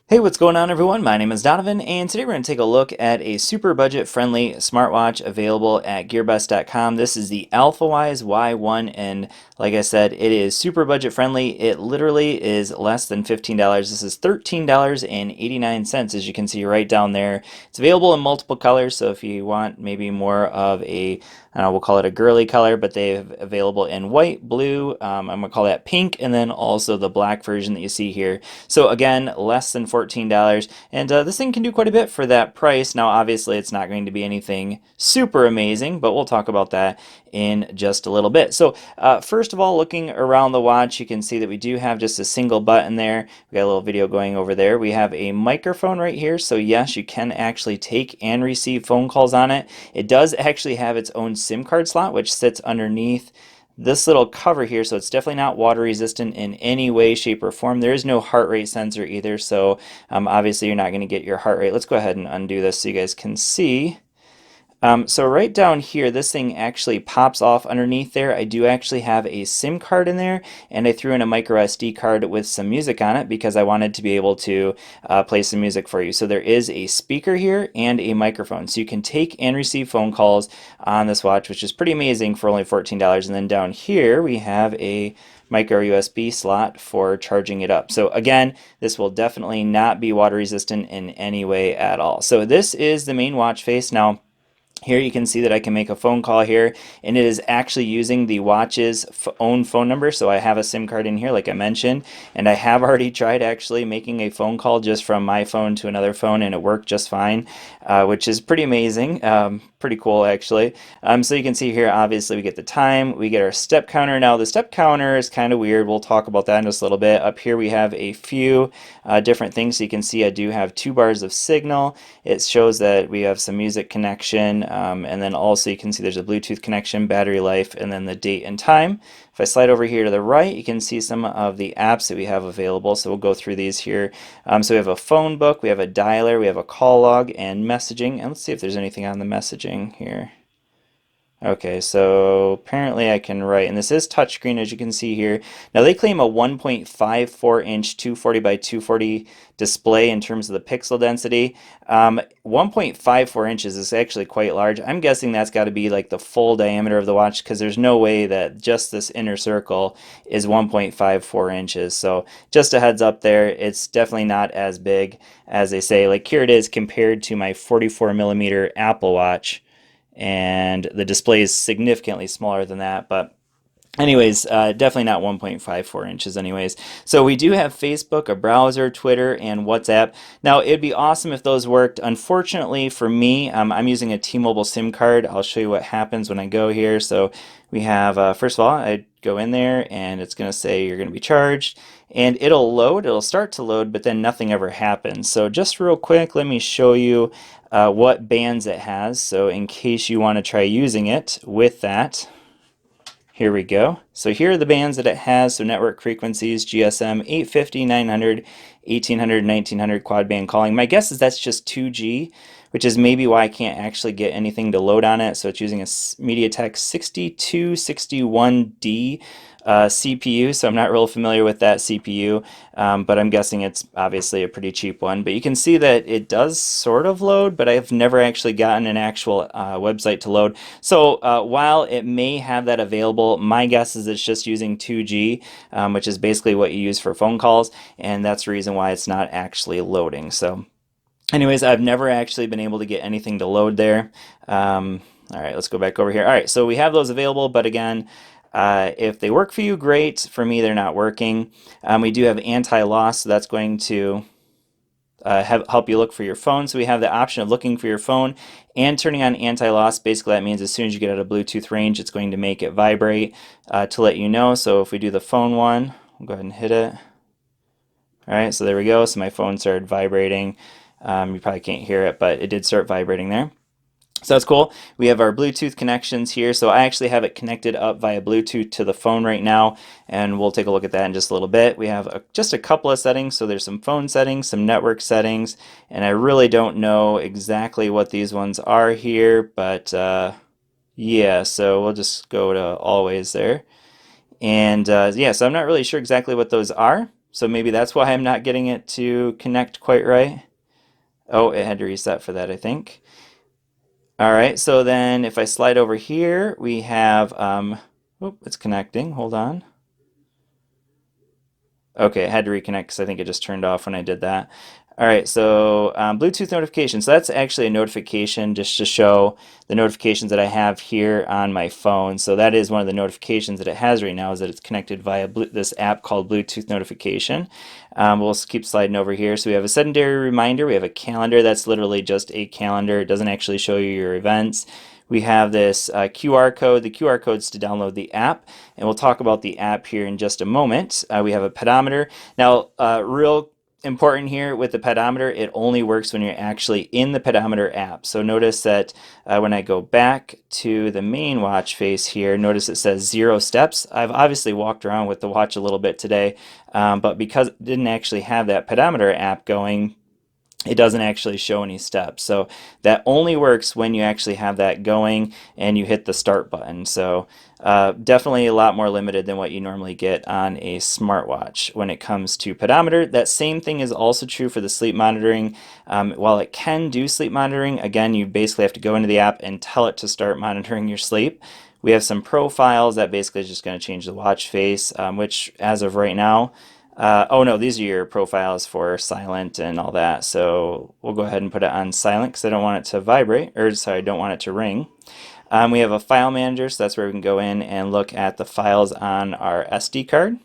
Hey, what's going on, everyone? My name is Donovan, and today we're going to take a look at a super budget-friendly smartwatch available at gearbest.com. This is the Alfawise Y1, and like I said, it is super budget-friendly. It literally is less than $15. This is $13.89, as you can see right down there. It's available in multiple colors, so if you want maybe more of a we'll call it a girly color, but they have available in white, blue, I'm going to call that pink, and then also the black version that you see here. So again, less than $14, and this thing can do quite a bit for that price. Now, obviously, it's not going to be anything super amazing, but we'll talk about that in just a little bit. So first of all, looking around the watch, you can see that we do have just a single button there. We got a little video going over there. We have a microphone right here, so yes, you can actually take and receive phone calls on it. It does actually have its own SIM card slot, which sits underneath this little cover here, so it's definitely not water resistant in any way, shape, or form. There is no heart rate sensor either, so obviously you're not going to get your heart rate. Let's go ahead and undo this so you guys can see. So right down here, this thing actually pops off underneath there. I do actually have a SIM card in there, and I threw in a micro SD card with some music on it because I wanted to be able to play some music for you. So there is a speaker here and a microphone. So you can take and receive phone calls on this watch, which is pretty amazing for only $14. And then down here, we have a micro USB slot for charging it up. So again, this will definitely not be water resistant in any way at all. So this is the main watch face. Now, here you can see that I can make a phone call here, and it is actually using the watch's own phone number. So I have a SIM card in here, like I mentioned, and I have already tried actually making a phone call just from my phone to another phone, and it worked just fine, which is pretty amazing, pretty cool actually. So you can see here, obviously we get the time, we get our step counter. Now the step counter is kind of weird. We'll talk about that in just a little bit. Up here we have a few different things. So you can see I do have 2 bars of signal. It shows that we have some music connection. And then also you can see there's a Bluetooth connection, battery life, and then the date and time. If I slide over here to the right, you can see some of the apps that we have available. So we'll go through these here. So we have a phone book, we have a dialer, we have a call log, and messaging. And let's see if there's anything on the messaging here. Okay, so apparently I can write, and this is touchscreen as you can see here. Now they claim a 1.54 inch 240 by 240 display in terms of the pixel density. 1.54 inches is actually quite large. I'm guessing that's got to be like the full diameter of the watch because there's no way that just this inner circle is 1.54 inches. So just a heads up there, it's definitely not as big as they say. Like here it is compared to my 44 millimeter Apple Watch, and the display is significantly smaller than that, but anyways, definitely not 1.54 inches anyways. So we do have Facebook, a browser, Twitter, and WhatsApp. Now, it'd be awesome if those worked. Unfortunately for me, I'm using a T-Mobile SIM card. I'll show you what happens when I go here. So we have, first of all, I go in there, and it's going to say you're going to be charged. And it'll load, it'll start to load, but then nothing ever happens. So just real quick, let me show you what bands it has. So in case you want to try using it with that, here we go. So here are the bands that it has. So network frequencies, GSM, 850, 900, 1800, 1900 quad band calling. My guess is that's just 2G, which is maybe why I can't actually get anything to load on it. So it's using a MediaTek 6261D CPU, so I'm not real familiar with that CPU, but I'm guessing it's obviously a pretty cheap one. But you can see that it does sort of load, but I've never actually gotten an actual website to load. So while it may have that available, my guess is it's just using 2G, which is basically what you use for phone calls, and that's the reason why it's not actually loading. So anyways, I've never actually been able to get anything to load there. All right, let's go back over here. All right, so we have those available, but again, if they work for you, great. For me, they're not working. We do have anti-loss, so that's going to help you look for your phone. So we have the option of looking for your phone and turning on anti-loss. Basically, that means as soon as you get out of Bluetooth range, it's going to make it vibrate to let you know. So if we do the phone one, we'll go ahead and hit it. All right, so there we go. So my phone started vibrating. You probably can't hear it, but it did start vibrating there. So that's cool. We have our Bluetooth connections here. So I actually have it connected up via Bluetooth to the phone right now, and we'll take a look at that in just a little bit. We have just a couple of settings. So there's some phone settings, some network settings, and I really don't know exactly what these ones are here, but yeah, so we'll just go to always there. And yeah, so I'm not really sure exactly what those are. So maybe that's why I'm not getting it to connect quite right. Oh, it had to reset for that, I think. All right, so then if I slide over here, we have, oh, it's connecting. Hold on. Okay, I had to reconnect because I think it just turned off when I did that. All right, so Bluetooth notification. So that's actually a notification just to show the notifications that I have here on my phone. So that is one of the notifications that it has right now, is that it's connected via this app called Bluetooth notification. We'll keep sliding over here. So we have a secondary reminder. We have a calendar. That's literally just a calendar. It doesn't actually show you your events. We have this QR code. The QR code is to download the app, and we'll talk about the app here in just a moment. We have a pedometer. Now, real important here with the pedometer, it only works when you're actually in the pedometer app. So notice that when I go back to the main watch face here, notice it says 0 steps. I've obviously walked around with the watch a little bit today, but because it didn't actually have that pedometer app going, it doesn't actually show any steps. So that only works when you actually have that going and you hit the start button. So definitely a lot more limited than what you normally get on a smartwatch when it comes to pedometer. That same thing is also true for the sleep monitoring. While it can do sleep monitoring, again, you basically have to go into the app and tell it to start monitoring your sleep. We have some profiles that basically is just going to change the watch face, which as of right now, oh no, these are your profiles for silent and all that. So we'll go ahead and put it on silent because I don't want it to vibrate, or sorry, I don't want it to ring. We have a file manager, so that's where we can go in and look at the files on our SD card.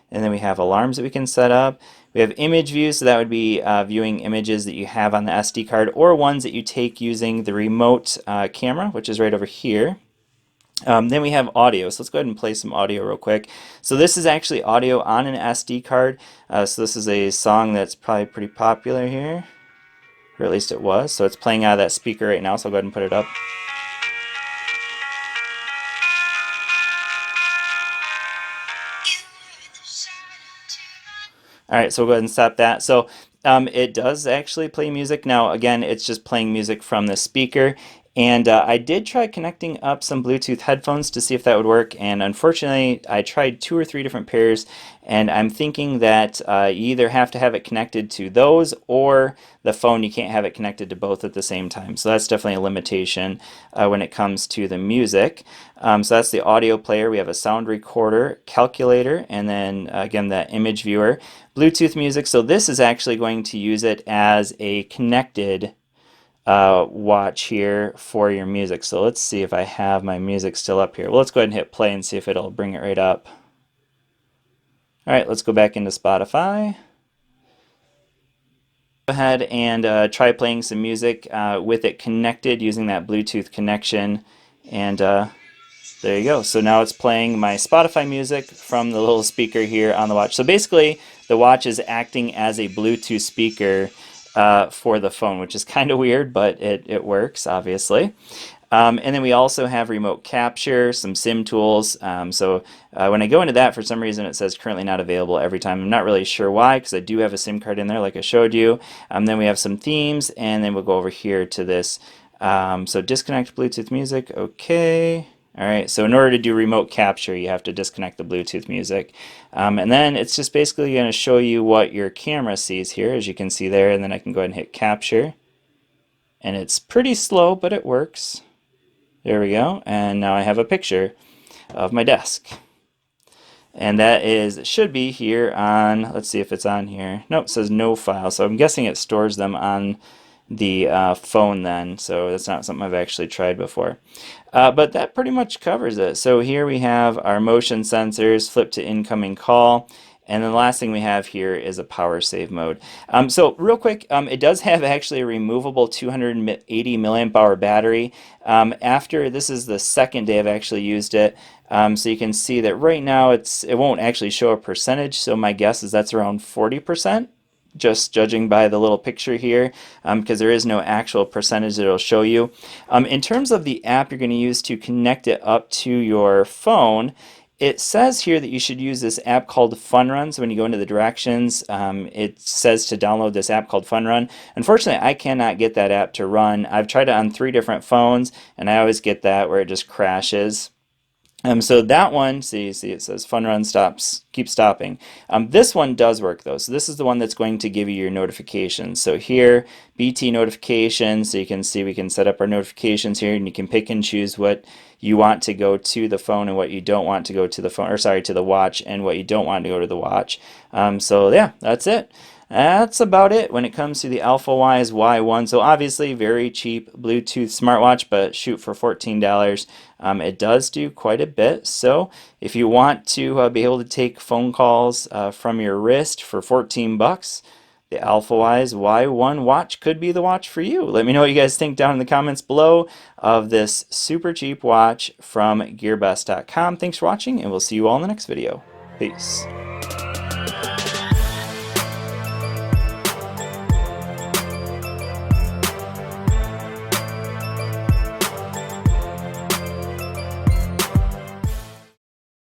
And then we have alarms that we can set up. We have image views, so that would be viewing images that you have on the SD card or ones that you take using the remote camera, which is right over here. Then we have audio, so let's go ahead and play some audio real quick. So this is actually audio on an SD card. So this is a song that's probably pretty popular here, or at least it was. So it's playing out of that speaker right now, so I'll go ahead and put it up. All right, so we'll go ahead and stop that. So it does actually play music. Now, again, it's just playing music from the speaker. And I did try connecting up some Bluetooth headphones to see if that would work. And unfortunately, I tried 2 or 3 different pairs. And I'm thinking that you either have to have it connected to those or the phone. You can't have it connected to both at the same time. So that's definitely a limitation when it comes to the music. So that's the audio player. We have a sound recorder, calculator, and then again, that image viewer. Bluetooth music. So this is actually going to use it as a connected watch here for your music. So let's see if I have my music still up here. Well, let's go ahead and hit play and see if it'll bring it right up. All right, let's go back into Spotify. Go ahead and try playing some music with it connected using that Bluetooth connection. And there you go. So now it's playing my Spotify music from the little speaker here on the watch. So basically, the watch is acting as a Bluetooth speaker for the phone, which is kind of weird, but it works, obviously. And then we also have remote capture, some sim tools. So when I go into that, for some reason it says currently not available every time. I'm not really sure why, because I do have a SIM card in there like I showed you. Then we have some themes, and then we'll go over here to this. So disconnect Bluetooth music, okay. All right, so in order to do remote capture, you have to disconnect the Bluetooth music. And then it's just basically going to show you what your camera sees here, as you can see there, and then I can go ahead and hit capture. And it's pretty slow, but it works. There we go, and now I have a picture of my desk. And that should be here on, let's see if it's on here. Nope, it says no file, so I'm guessing it stores them on the phone then, so that's not something I've actually tried before. But that pretty much covers it. So here we have our motion sensors, flip to incoming call, and then the last thing we have here is a power save mode. So real quick, it does have actually a removable 280 milliamp hour battery. After this is the second day I've actually used it. So you can see that right now it won't actually show a percentage, so my guess is that's around 40%. Just judging by the little picture here, because there is no actual percentage that it'll show you. In terms of the app you're going to use to connect it up to your phone, it says here that you should use this app called Fun Run. So when you go into the directions, it says to download this app called Fun Run. Unfortunately, I cannot get that app to run. I've tried it on 3 different phones, and I always get that where it just crashes. So that one, see it says fun run stops, keep stopping. This one does work though. So this is the one that's going to give you your notifications. So here, BT notifications, so you can see we can set up our notifications here and you can pick and choose what you want to go to the phone and what you don't want to go to the phone, or sorry, to the watch, and what you don't want to go to the watch. So yeah, that's it. That's about it when it comes to the Alfawise Y1. So obviously very cheap Bluetooth smartwatch, but shoot for $14. It does do quite a bit. So if you want to be able to take phone calls from your wrist for 14 bucks, the Alfawise Y1 watch could be the watch for you. Let me know what you guys think down in the comments below of this super cheap watch from GearBest.com. Thanks for watching, and we'll see you all in the next video. Peace.